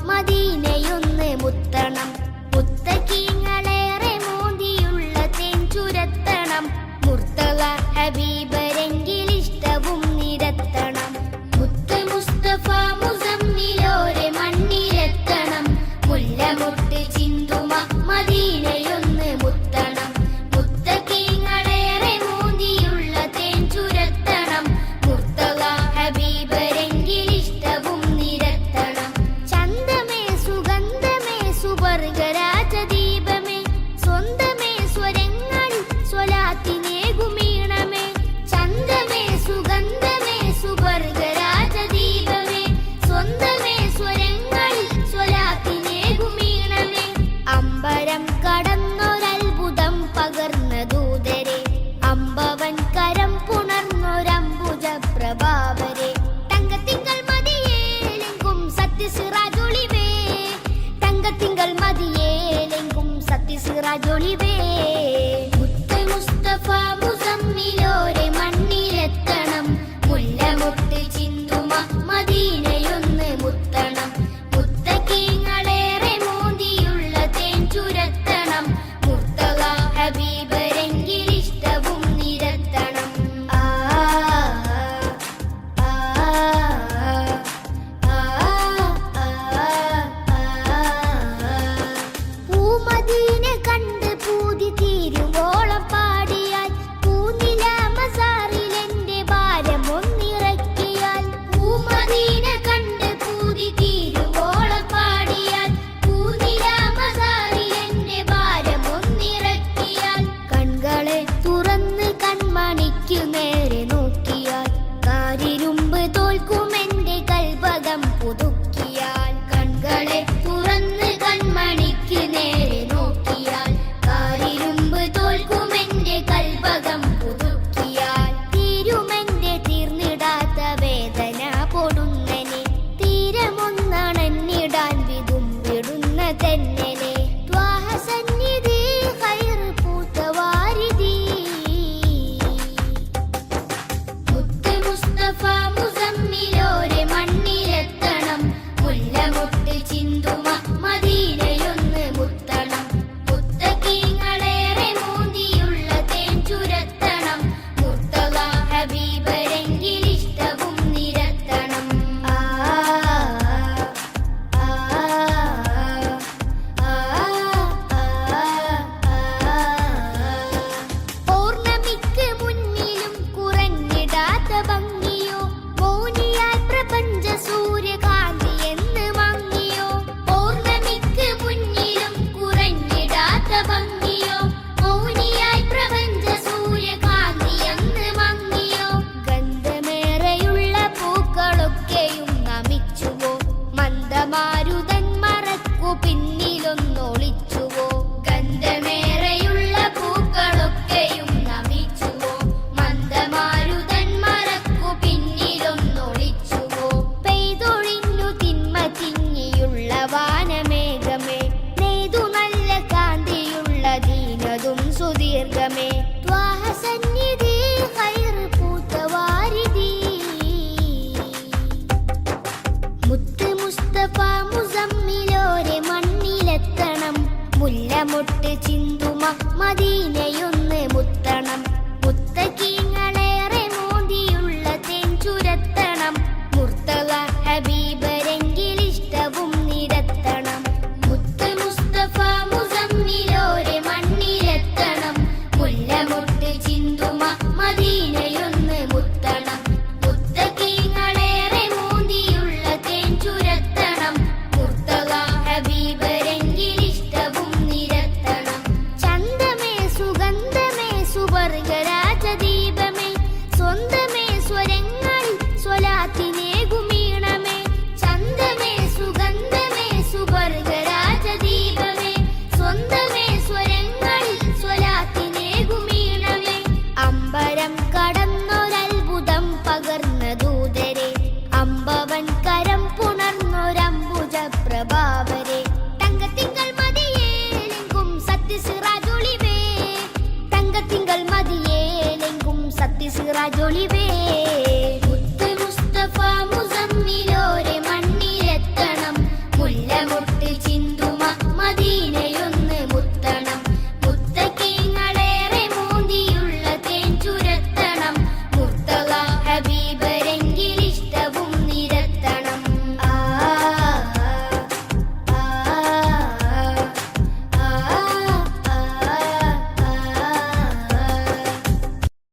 മദീനയൊന്ന് മുത്തണം. മുത്തക്കീങ്ങളേറെ മോദിയുള്ള തേൻ ചുരത്തണം. മുർത്തള ഹബീബരെങ്കിലിഷ്ടവും നിരത്തണം. മുത്ത് മുസ്തഫ മുസമ്മിലോരെ മണ്ണിലെത്തണം. മുല്ലമൊട്ട് ചിന്തുമ മദീനയൊന്ന് മുത്തണം. മുത്തക്കീങ്ങളേറെ മോദിയുള്ള തേൻ ചുരത്തണം. മുർത്തള ഹബീബരെങ്കിലിഷ്ടവും നിരത്തണം. ചന്തമേ സുഗന്ധമേ സുവർഗരാജദീപമേ സ്വന്തമേ സ്വരങ്ങളിൽ സ്വലാത്തിനേകുമീണമേ. ചന്തമേ സുഗന്ധമേ സുവർഗരാജദീപമേ സ്വന്തമേ സ്വരങ്ങളിൽ സ്വലാത്തിനേകുമീണമേ. അമ്പരം കടന്നൊരത്ഭുതം പകർന്ന ദൂതരെ അമ്പവൻ കരം പുണർന്നൊരംബുജ പ്രഭാവരെ. തങ്കത്തിങ്കൾ മതിയേലെങ്കും സത്യസിറാജൊളിവേ. തങ്കത്തിങ്കൾ മതിയേലെങ്കും സത്യസിറാജൊളിവേ. മുത്ത് മുസ്തഫ മുസമ്മിലോരെ മണ്ണിലെത്തണം. മുല്ലമൊട്ട് ചിന്തുമ മദീനയൊന്ന് മുത്തണം. മുത്തക്കീങ്ങളേറെ മോദിയുള്ള തേൻ ചുരത്തണം. മുർത്തള ഹബീബരെങ്കിലിഷ്ടവും നിരത്തണം. ആ ആ ആ പൂമദീന കണ്ട് പൂതി തീരുവോളം പാടിയാൽ പൂനില മസാറിലെന്റെ ഭാരമൊന്നിറക്കിയാൽ. പൂമദീന കണ്ട് പൂതി തീരുവോളം പാടിയാൽ പൂനില മസാറിലെന്റെ ഭാരമൊന്നിറക്കിയാൽ. കൺകളെ തുറന്ന് കൺമണിക്കു നേരെ നോക്കിയാൽ കാരിരുമ്പ് തോൽക്കുമെന്റെ കൽപകം പുതുക്കിയാൽ. കൺകളെ തുറന്ന് കൺമണിക്കു നേരെ നോക്കിയാൽ കാരിരുമ്പ് തോൽക്കുമെന്റെ കൽപകം പുതുക്കിയാൽ. തീരുമെന്റെ തീർന്നിടാത്ത വേദന പൊടുന്നനെ തീരമൊന്നണഞ്ഞിടാൻ വിതുമ്പിടുന്ന തെന്നലെ. ത്വാഹസന്നിധി ഖൈർ പൂത്ത വാരിധി. മുത്ത് മുസ്തഫ മുസമ്മിലോരെ മണ്ണിലെത്തണം. മുല്ലമൊട്ട് ചിന്തുമ മദീനയൊന്ന് മുത്തണം. മുത്തക്കീങ്ങളേറെ മോദിയുള്ള തേൻ ചുരത്തണം. മുർത്തള ഹബീബരെങ്കിലിഷ്ടവും നിരത്തണം. ആ ആ ആ പൗർണമിക്ക് മുന്നിലും കുറഞ്ഞിടാത്ത ഭംഗിയോ മൗനിയാൽ പ്രപഞ്ച സൂര്യകാന്തി എന്ന് മങ്ങിയോ. പൗർണമിക്ക് മുന്നിലും കുറഞ്ഞിടാത്ത ഭംഗിയോ മൗനിയാൽ പ്രപഞ്ച സൂര്യകാന്തി എന്ന് മങ്ങിയോ. ഗന്ധമേറെയുള്ള പൂക്കളൊക്കെയും നമിച്ചുവോ. മന്ദമാരുതൻ മറക്കു പിന്നിലൊന്നൊളിച്ചുവോ. ഗന്ധമേറെയുള്ള പൂക്കളൊക്കെയും നമിച്ചുവോ. മന്ദമാരുതൻ മറക്കു പിന്നിലൊന്നൊളിച്ചുവോ. പെയ്തൊഴിഞ്ഞു തിന്മ തിങ്ങിയുള്ള വാനമേഘമേ നെയ്തു നല്ല കാന്തിയുള്ള ദീനതും സുദീർഘമേ. ത്വാഹസന്നിധി ഖൈർ പൂത്ത വാരിധി. മുത്ത് മുസ്തഫ മുസമ്മിലോരെ മണ്ണിലെത്തണം. മുല്ലമൊട്ട് ചിന്തുമ മദീനയൊന്ന് മുത്തണം. മുത്തക്കീങ്ങളേറെ മോദിയുള്ള തേൻ ചുരത്തണം. മുർത്തള ഹബീബരെങ്കിലിഷ്ടവും നിരത്തണം. മുത്ത് മുസ്തഫ മുസമ്മിലോരെ മണ്ണിലെത്തണം. മുല്ലമൊട്ട് ചിന്തുമ മദീനയൊന്ന് മുത്തണം. മുത്തക്കീങ്ങളേറെ മോദിയുള്ള തേൻ ചുരത്തണം. മുർത്തള ഹബീബരെങ്കിലിഷ്ടവും നിരത്തണം. ചന്തമേ സുഗന്ധമേ സുവർഗരാജദീപമേ സ്വന്തമേ സ്വരങ്ങളിൽ സ്വലാത്തിനേകുമീണമേ. ചന്തമേ സുഗന്ധമേ സുവർഗരാജദീപമേ സ്വന്തമേ സ്വരങ്ങളിൽ സ്വലാത്തിനേകുമീണമേ. അമ്പരം കടന്നൊരത്ഭുതം പകർന്ന ദൂതരെ അമ്പവൻ കരം പുണർന്നൊരംബുജ പ്രഭാവരെ. തങ്കത്തിങ്കൾ മതിയേലെങ്കും സത്യസിറാജൊളിവേ. തങ്കത്തിങ്കൾ മതിയേലെങ്കും സത്യസിറാജൊളിവേ.